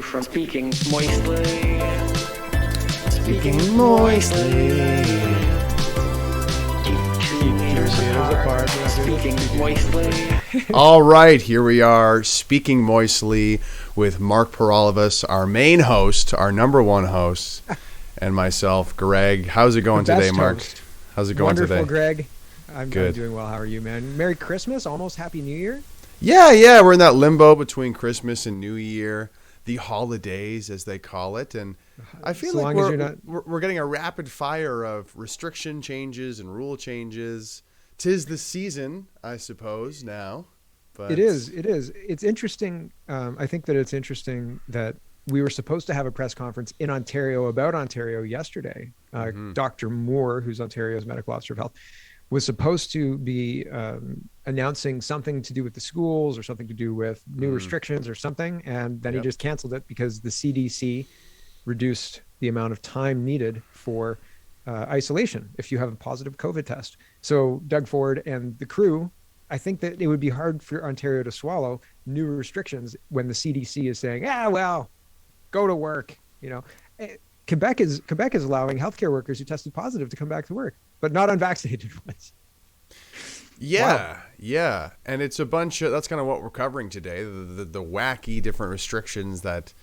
from speaking moistly. Speaking moistly. Keep 2 meters apart. Speaking moistly. All right, here we are, speaking moistly with Mark Peralivas, our main host, our number one host, and myself, Greg. How's it going today, Mark? Host. How's it going Wonderful, today? Greg. I'm Good. doing well. How are you, man? Merry Christmas. Almost Happy New Year. Yeah, we're in that limbo between Christmas and New Year, the holidays, as they call it, and I feel So like long as we're getting a rapid fire of restriction changes and rule changes. 'Tis the season, I suppose, now. But It is. It's interesting. I think that it's interesting that we were supposed to have a press conference in Ontario about Ontario yesterday. Dr. Moore, who's Ontario's medical officer of health, was supposed to be announcing something to do with the schools or something to do with new restrictions or something. And then he just canceled it because the CDC reduced the amount of time needed for isolation if you have a positive COVID test. So Doug Ford and the crew, I think that it would be hard for Ontario to swallow new restrictions when the CDC is saying, well, go to work. Quebec is allowing healthcare workers who tested positive to come back to work, but not unvaccinated ones. Yeah. And it's a bunch of, that's kind of what we're covering today, the wacky different restrictions that,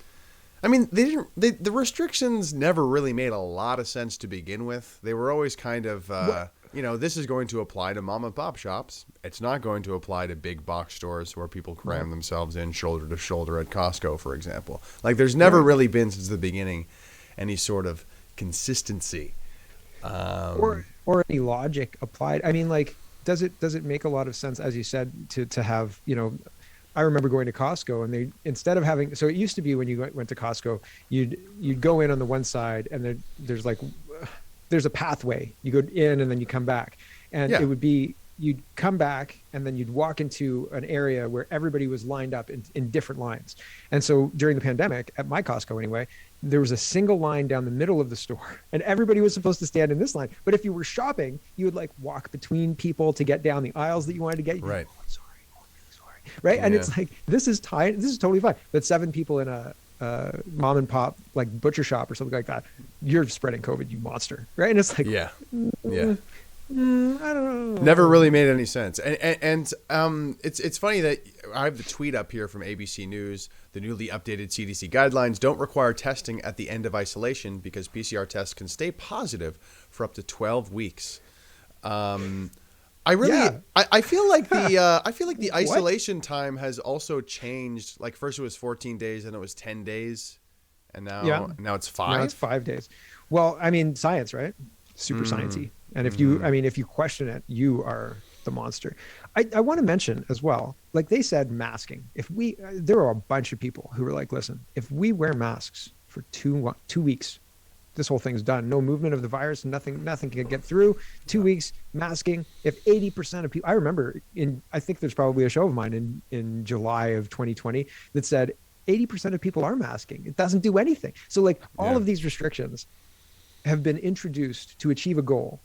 I mean, the restrictions never really made a lot of sense to begin with. They were always kind of, this is going to apply to mom and pop shops. It's not going to apply to big box stores where people cram themselves in shoulder to shoulder at Costco, for example. Like, there's never really been since the beginning any sort of consistency. Or any logic applied. I mean, like, does it make a lot of sense, as you said, to have, I remember going to Costco and they, instead of having, so it used to be when you went to Costco, you'd go in on the one side and there's a pathway. You go in and then you come back, and it would be, you'd come back and then you'd walk into an area where everybody was lined up in different lines. And so during the pandemic, at my Costco anyway, there was a single line down the middle of the store and everybody was supposed to stand in this line. But if you were shopping, you would walk between people to get down the aisles that you wanted to get. Right. Oh, sorry. Right. And it's like, this is totally fine. But 7 people in a mom and pop, butcher shop or something like that, you're spreading COVID, you monster. Right. And it's like, Yeah. I don't know. Never really made any sense. And it's funny that I have the tweet up here from ABC News. The newly updated CDC guidelines don't require testing at the end of isolation because PCR tests can stay positive for up to 12 weeks. I feel like the isolation time has also changed. Like, first it was 14 days, and it was 10 days, and now it's 5. Now it's 5 days. Well, I mean, science, right? Super sciencey. And if you question it, you are the monster. I want to mention as well, like they said, masking. There are a bunch of people who were like, listen, if we wear masks for 2 weeks, this whole thing's done. No movement of the virus, nothing can get through. 2 weeks masking. If 80% of people, I remember I think there's probably a show of mine in July of 2020 that said 80% of people are masking. It doesn't do anything. So all of these restrictions have been introduced to achieve a goal.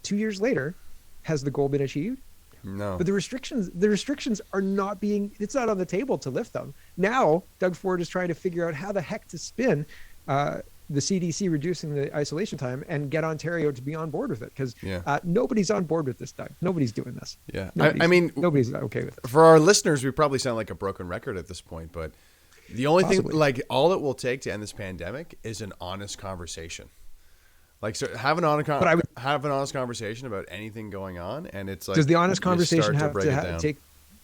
2 years later, has the goal been achieved? No. But the restrictions are not it's not on the table to lift them. Now, Doug Ford is trying to figure out how the heck to spin the CDC reducing the isolation time and get Ontario to be on board with it. Because nobody's on board with this, Doug. Nobody's doing this. Yeah. Nobody's okay with it. For our listeners, we probably sound like a broken record at this point, but the only thing, all it will take to end this pandemic is an honest conversation. Have an honest conversation about anything going on, and it's like, does the honest conversation have to take?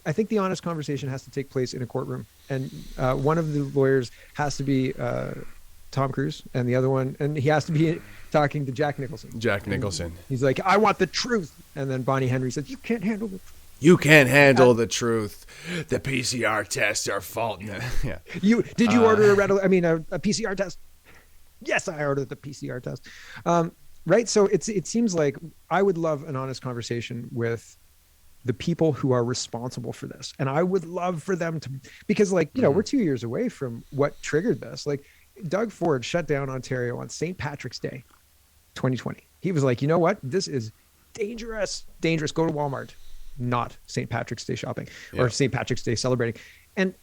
I think the honest conversation has to take place in a courtroom, and one of the lawyers has to be Tom Cruise, and the other one, and he has to be talking to Jack Nicholson. He's like, I want the truth, and then Bonnie Henry says, you can't handle the truth. You can't handle the truth. The PCR tests are faulty. Yeah. Did you order a PCR test? Yes, I ordered the PCR test. Right. So it seems like I would love an honest conversation with the people who are responsible for this. And I would love for them to, because we're 2 years away from what triggered this. Doug Ford shut down Ontario on St. Patrick's Day, 2020. He was like, you know what? This is dangerous. Go to Walmart, not St. Patrick's Day shopping or St. Patrick's Day celebrating. And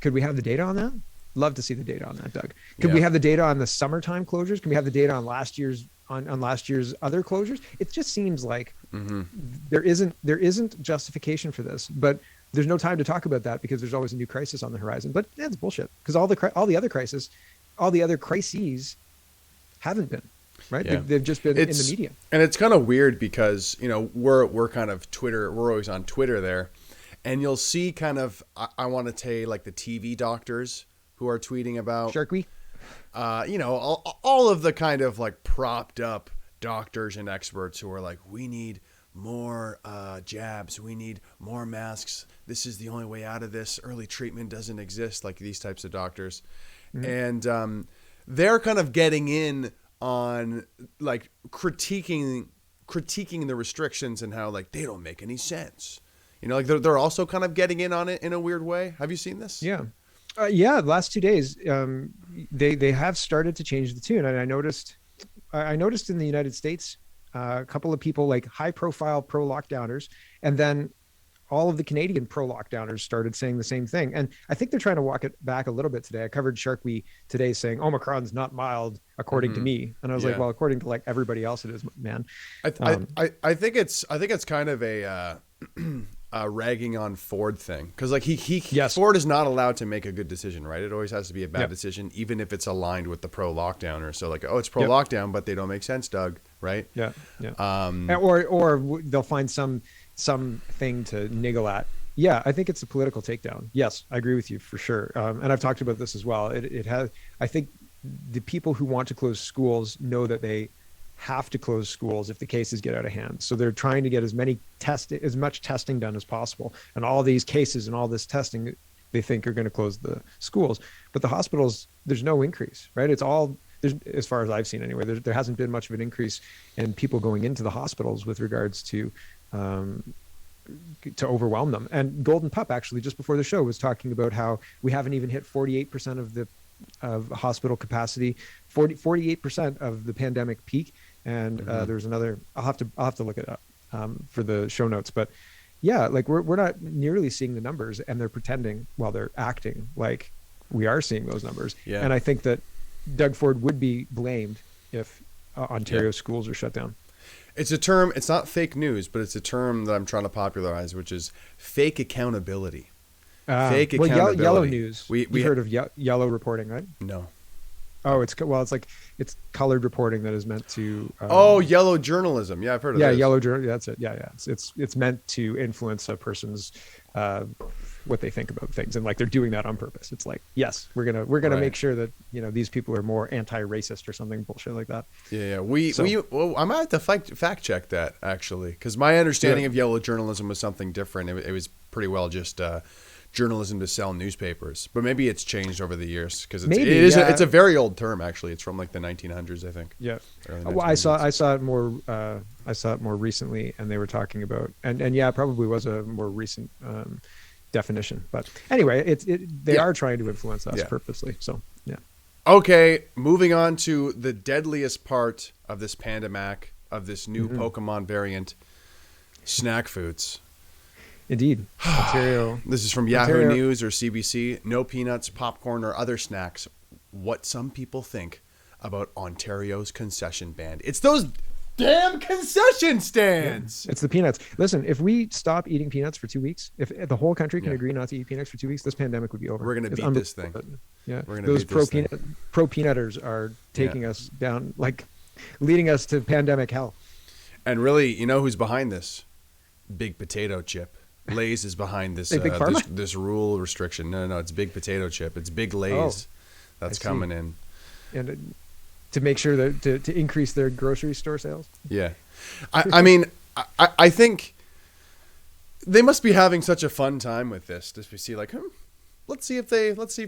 could we have the data on that? Love to see the data on that, Doug. Could we have the data on the summertime closures? Can we have the data on last year's other closures? It just seems like there isn't justification for this, but there's no time to talk about that because there's always a new crisis on the horizon. But that's bullshit, because all the other crises haven't been, right? Yeah. They've just been in the media. And it's kind of weird because, we're kind of Twitter, we're always on Twitter there, and you'll see kind of, I want to say, like the TV doctors who are tweeting about Shark Week. All of the kind of like propped up doctors and experts who are like, we need more jabs, we need more masks, this is the only way out of this, early treatment doesn't exist, like these types of doctors. And they're kind of getting in on like critiquing the restrictions and how like they don't make any sense, like they're also kind of getting in on it in a weird way. Have you seen this? The last 2 days, they have started to change the tune. And I noticed in the United States, a couple of people, like high profile pro lockdowners, and then all of the Canadian pro lockdowners started saying the same thing. And I think they're trying to walk it back a little bit today. I covered Shark Week today saying Omicron's not mild according to me. And I was like, well, according to like everybody else it is, man. I think it's kind of a ragging on Ford thing, because like Ford is not allowed to make a good decision, right? It always has to be a bad decision, even if it's aligned with the pro lockdowner. So like, it's pro lockdown, but they don't make sense, Doug, right? Or they'll find something to niggle at. I think it's a political takedown. Yes, I agree with you for sure. And I've talked about this as well. I think the people who want to close schools know that they have to close schools if the cases get out of hand. So they're trying to get as much testing done as possible. And all these cases and all this testing, they think are going to close the schools. But the hospitals, there's no increase, right? It's all, as far as I've seen anyway, there hasn't been much of an increase in people going into the hospitals with regards to overwhelm them. And Golden Pup actually just before the show was talking about how we haven't even hit 48% of hospital capacity, 48% of the pandemic peak. And there's another, I'll have to look it up for the show notes, but like we're not nearly seeing the numbers, and they're pretending while they're acting like we are seeing those numbers. And I think that Doug Ford would be blamed if Ontario schools are shut down. It's a term, it's not fake news, but it's a term that I'm trying to popularize, which is fake accountability. Fake accountability. Yellow news. You've heard of yellow reporting, right? No. Oh, it's colored reporting that is meant to. Yellow journalism. Yeah, I've heard of that. Yeah, yellow journal. That's it. Yeah. It's meant to influence a person's what they think about things, and like they're doing that on purpose. It's like, yes, we're gonna make sure that these people are more anti-racist or something bullshit like that. I might have to fact check that actually, because my understanding of yellow journalism was something different. It was pretty well just journalism to sell newspapers, but maybe it's changed over the years, because it's a very old term actually. It's from like the 1900s, I think. Well, I saw it more recently, and they were talking about and it probably was a more recent definition, but anyway, they are trying to influence us purposely. So okay, moving on to the deadliest part of this pandemic, of this new Pokemon variant, snack foods. Indeed. Ontario. This is from Yahoo News or CBC. No peanuts, popcorn, or other snacks. What some people think about Ontario's concession ban. It's those damn concession stands. It's the peanuts. Listen, if we stop eating peanuts for 2 weeks, if the whole country can agree not to eat peanuts for 2 weeks, this pandemic would be over. We're going to beat this thing. Yeah. We're going to those beat this thing. Pro peanutters are taking us down, like leading us to pandemic hell. And really, who's behind this? Big Potato Chip. Lay's is behind this this rule restriction. No, it's Big Potato Chip. It's Big Lay's that's coming in, and to make sure that to increase their grocery store sales. Yeah, I mean, I think they must be having such a fun time with this. Just to see like, let's see if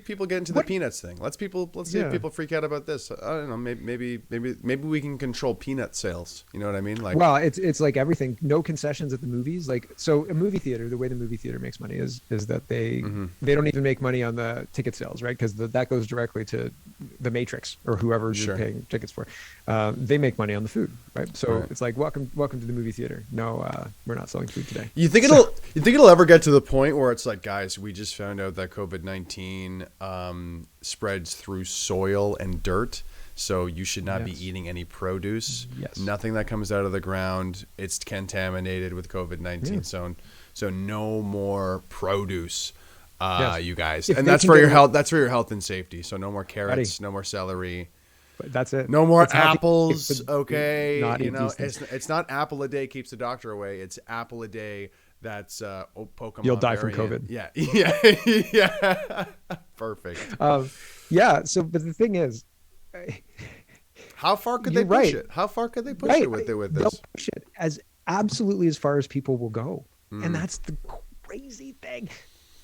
people get into the peanuts thing. Let's see if people freak out about this. I don't know. Maybe we can control peanut sales. You know what I mean? Like, well, it's like everything. No concessions at the movies. Like, so a movie theater, the way the movie theater makes money is that they don't even make money on the ticket sales, right? Because that goes directly to the Matrix or whoever you're paying tickets for. They make money on the food, right? So it's like welcome to the movie theater. No, we're not selling food today. You think it'll ever get to the point where it's like, guys, we just found out that COVID COVID-19 spreads through soil and dirt. So you should not be eating any produce. Yes. Nothing that comes out of the ground, it's contaminated with COVID-19. So no more produce, you guys. And that's for your health. That's for your health and safety. So no more carrots, no more celery. But that's it. No more It's healthy. apples. Okay. Not You know, these things. it's not apple a day keeps the doctor away. It's apple a day. That's Pokemon. You'll die from variant. COVID. Yeah. Yeah. Perfect. So, but the thing is, How far could they push it? How far could they push it with They'll this? push it as absolutely as far as people will go, Hmm. and that's the crazy thing.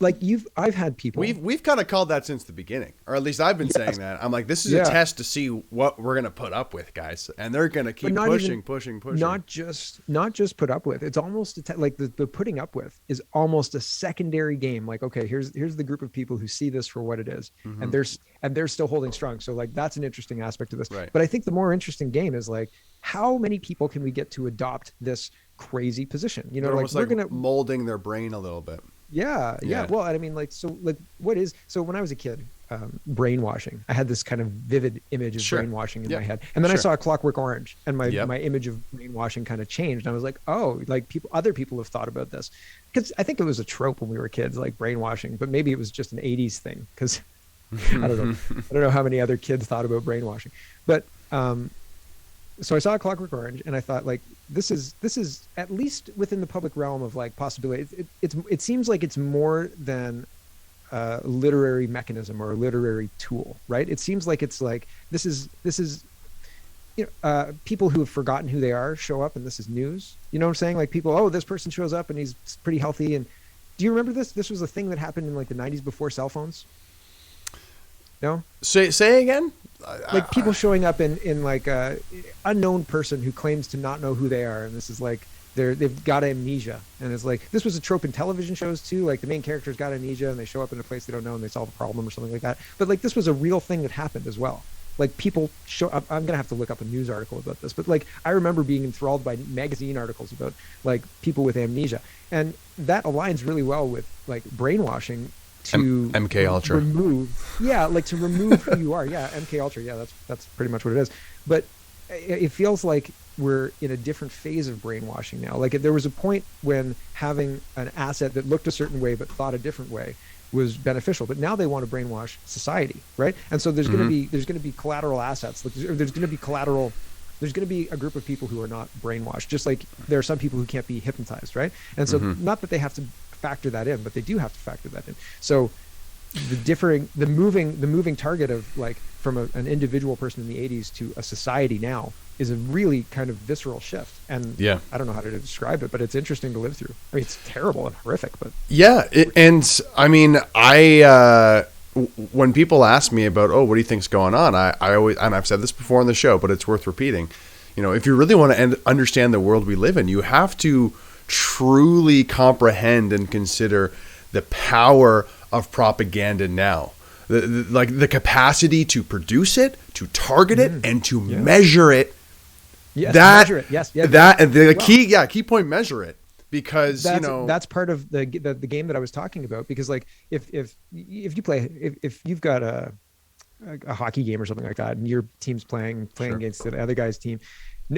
Like I've had people. We've kind of called that since the beginning, or at least I've been saying that. I'm like, this is a test to see what we're gonna put up with, guys, and they're gonna keep pushing. Not just put up with. It's almost like the putting up with is almost a secondary game. Like, okay, here's the group of people who see this for what it is, and they're still holding strong. So like that's an interesting aspect of this. Right. But I think the more interesting game is like, how many people can we get to adopt this crazy position? You know, They're like almost we're like gonna molding their brain a little bit. Yeah. Well, I mean, so when I was a kid, brainwashing, I had this kind of vivid image of brainwashing in my head. And then I saw Clockwork Orange, and my image of brainwashing kind of changed. And I was like, oh, like other people have thought about this. Because I think it was a trope when we were kids, like brainwashing, but maybe it was just an 80s thing. Because I don't know how many other kids thought about brainwashing. But so I saw Clockwork Orange, and I thought, like, this is at least within the public realm of like possibility. It seems like it's more than a literary mechanism or a literary tool, right? It seems like it's like this is people who have forgotten who they are show up, and this is news. You know what I'm saying? Like people, oh, this person shows up and he's pretty healthy. And do you remember this? This was a thing that happened in like the 90s before cell phones. No? Say again? Like people showing up in like a unknown person who claims to not know who they are, and this is like they've got amnesia, and it's like this was a trope in television shows too. Like the main character's got amnesia, and they show up in a place they don't know, and they solve a problem or something like that. But like this was a real thing that happened as well. Like people show up. I'm gonna have to look up a news article about this, but like I remember being enthralled by magazine articles about like people with amnesia, and that aligns really well with like brainwashing. To MK Ultra. remove who you are. Yeah, MK Ultra. Yeah, that's pretty much what it is. But it feels like we're in a different phase of brainwashing now. Like there was a point when having an asset that looked a certain way but thought a different way was beneficial, but now they want to brainwash society, right? And so there's going to be collateral assets. There's going to be a group of people who are not brainwashed, just like there are some people who can't be hypnotized, right? And so not that they have to factor that in, but they do have to factor that in. So the moving target of like from an individual person in the 80s to a society now is a really kind of visceral shift. And I don't know how to describe it, but it's interesting to live through. I mean, it's terrible and horrific, but and I mean, when people ask me about, what do you think's going on? I always, and I've said this before on the show, but it's worth repeating. You know, if you really want to understand the world we live in, you have to truly comprehend and consider the power of propaganda now. The capacity to produce it, to target it, and to measure it. Yes, measure it. Yes, key point, measure it, because that's part of the game that I was talking about. Because like if you've got a hockey game or something like that, and your team's playing against the other guy's team,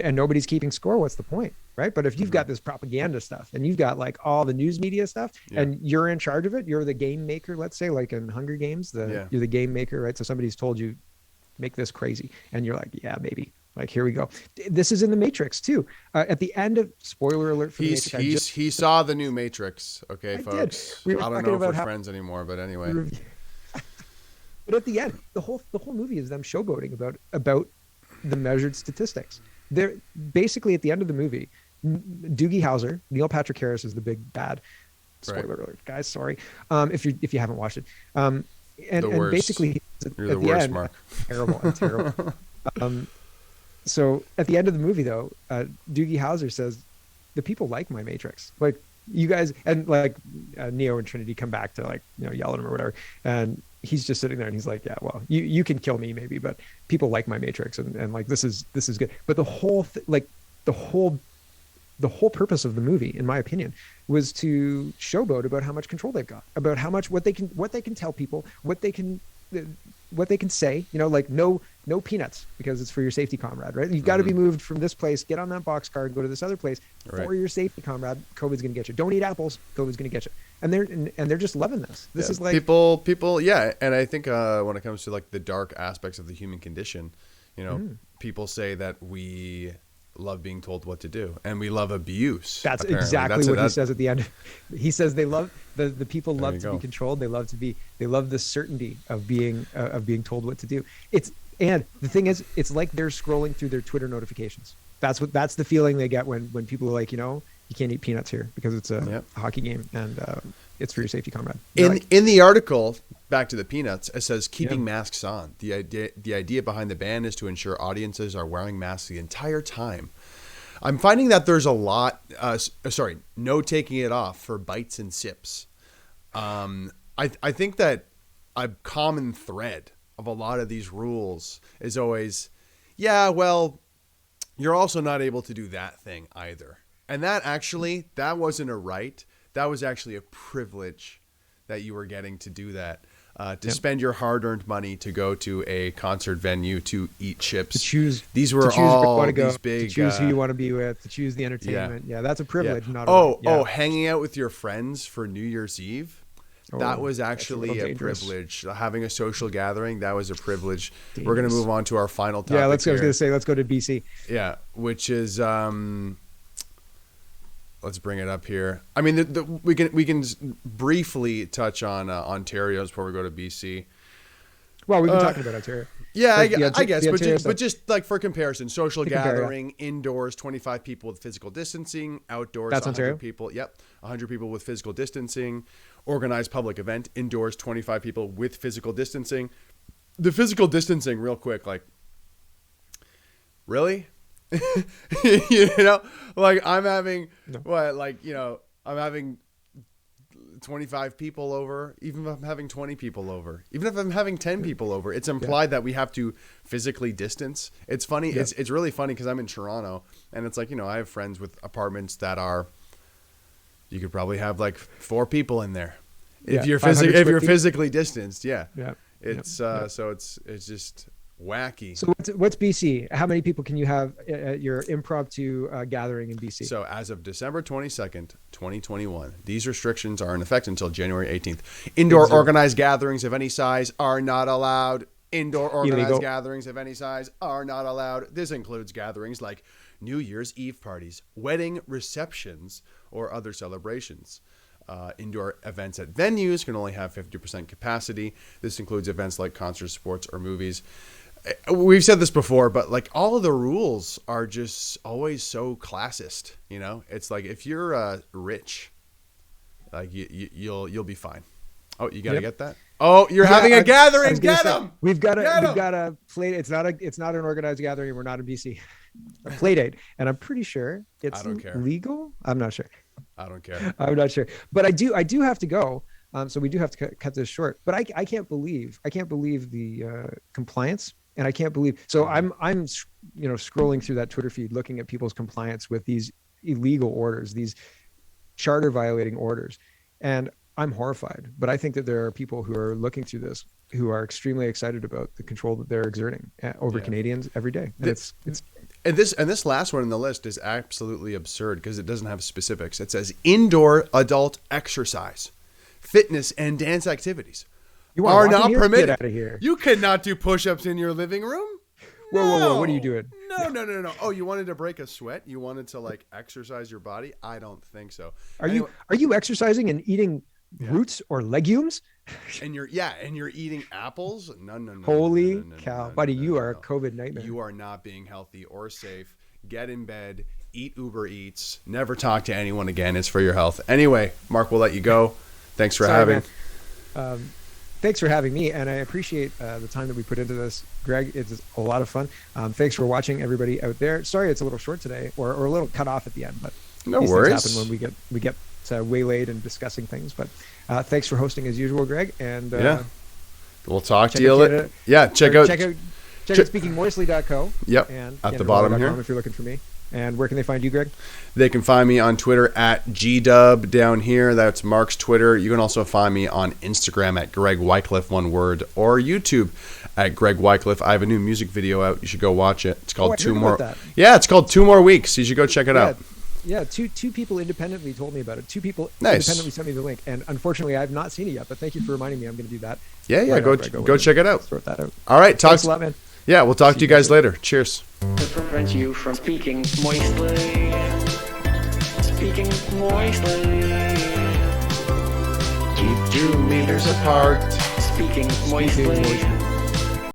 and nobody's keeping score, what's the point, right? But if you've got this propaganda stuff, and you've got like all the news media stuff, and you're in charge of it, you're the game maker, let's say, like in Hunger Games, you're the game maker, right? So somebody's told you, make this crazy, and you're like, yeah, maybe. Like, here we go. This is in the Matrix too. At the end of, spoiler alert for the Matrix. He saw the new Matrix. Okay, folks. I don't know if we're friends anymore, but anyway. But at the end, the whole movie is them showboating about the measured statistics. They're basically at the end of the movie, Doogie Howser, Neil Patrick Harris is the big bad. Spoiler alert, guys. Sorry, if you haven't watched it. And basically, you're the worst, end, Mark. Terrible. So at the end of the movie, though, Doogie Howser says, "The people like my Matrix. Like you guys," and like Neo and Trinity come back to like yell at him or whatever, and he's just sitting there and he's like, yeah, well, you can kill me maybe, but people like my Matrix, and like this is good. But the whole the whole purpose of the movie, in my opinion, was to showboat about how much control they've got, about how much what they can tell people, what they can say, like no peanuts because it's for your safety, comrade, right? You've got to be moved from this place, get on that boxcar and go to this other place for your safety, comrade. COVID's going to get you. Don't eat apples. COVID's going to get you. And they're just loving this. This is like people. Yeah. And I think when it comes to like the dark aspects of the human condition, people say that we love being told what to do and we love abuse. That's apparently exactly what he says at the end. He says they love the people love to be controlled. They love the certainty of being told what to do. And the thing is, it's like they're scrolling through their Twitter notifications. That's the feeling they get when people are like, you can't eat peanuts here because it's a hockey game and it's for your safety, comrade. In the article, back to the peanuts, it says keeping masks on. The idea behind the ban is to ensure audiences are wearing masks the entire time. I'm finding that there's a lot, no taking it off for bites and sips. I think that a common thread of a lot of these rules is always, you're also not able to do that thing either. And that wasn't a right. That was actually a privilege that you were getting to do that, to spend your hard-earned money to go to a concert venue to eat chips. To choose these were all these big. To choose who you want to be with. To choose the entertainment. Yeah, that's a privilege. Yeah. Not a right. Hanging out with your friends for New Year's Eve. That was actually a privilege. Having a social gathering, that was a privilege. Dangerous. We're going to move on to our final topic. Yeah, let's go to BC. Yeah, which is let's bring it up here. I mean, we can briefly touch on Ontario before we go to BC. Well, we've been talking about Ontario. Yeah, I guess, but just like for comparison, social gathering, indoors, 25 people with physical distancing, outdoors, that's 100 Ontario? people. Yep, 100 people with physical distancing. Organized public event, indoors, 25 people with physical distancing. The physical distancing, real quick, like, really? Like I'm having I'm having 25 people over, even if I'm having 20 people over, even if I'm having 10 people over, it's implied that we have to physically distance. It's funny. Yeah. It's really funny because I'm in Toronto and it's like, I have friends with apartments that are, you could probably have like 4 people in there if you're physically distanced. Yeah. It's so it's just wacky. So what's BC? How many people can you have at your impromptu gathering in BC? So as of December 22nd, 2021, these restrictions are in effect until January 18th. Indoor organized gatherings of any size are not allowed. Indoor organized gatherings of any size are not allowed. This includes gatherings like New Year's Eve parties, wedding receptions, or other celebrations. Indoor events at venues can only have 50% capacity. This includes events like concerts, sports, or movies. We've said this before, but like all of the rules are just always so classist. It's like if you're rich, like you'll be fine. Oh, you gotta get that. Oh, you're having a gathering. Get them. We've got a play. It's not an organized gathering. We're not in BC. A play date, and I'm pretty sure it's legal. I'm not sure. I don't care. I'm not sure, but I do have to go. So we do have to cut this short. But I can't believe the compliance, and I can't believe. So I'm scrolling through that Twitter feed, looking at people's compliance with these illegal orders, these charter violating orders, and I'm horrified. But I think that there are people who are looking through this who are extremely excited about the control that they're exerting over Canadians every day. And this last one on the list is absolutely absurd because it doesn't have specifics. It says indoor adult exercise, fitness, and dance activities are not permitted. Get out of here. You cannot do push-ups in your living room. Whoa! What are you doing? No. Oh, you wanted to break a sweat? You wanted to like exercise your body? I don't think so. Are you exercising and eating roots or legumes? And you're eating apples? No. Holy cow, buddy! You are a COVID nightmare. You are not being healthy or safe. Get in bed. Eat Uber Eats. Never talk to anyone again. It's for your health. Anyway, Mark, we'll let you go. Thanks for having. Thanks for having me, and I appreciate the time that we put into this, Greg. It's a lot of fun. Thanks for watching, everybody out there. Sorry, it's a little short today, or a little cut off at the end, but no worries. Things happen when we get waylaid and discussing things. But thanks for hosting as usual, Greg. And we'll talk to you later. Check out speakingmoistly.co. Yep, and at the bottom here if you're looking for me. And where can they find you, Greg? They can find me on Twitter at GDub down here. That's Mark's Twitter. You can also find me on Instagram at Greg Wycliffe, one word, or YouTube at Greg Wycliffe. I have a new music video out. You should go watch it. It's called Two More. Yeah, it's called 2 More Weeks. You should go check it out. Yeah, two people independently told me about it. Two people nice. Independently sent me the link, and unfortunately, I have not seen it yet. But thank you for reminding me. I'm going to do that. Yeah, go check it out. Sort that out. All right, thanks a lot, man. Yeah, we'll talk to you guys later. Cheers. To prevent you from speaking moistly. Speaking moistly. Keep 2 meters apart. Speaking moistly.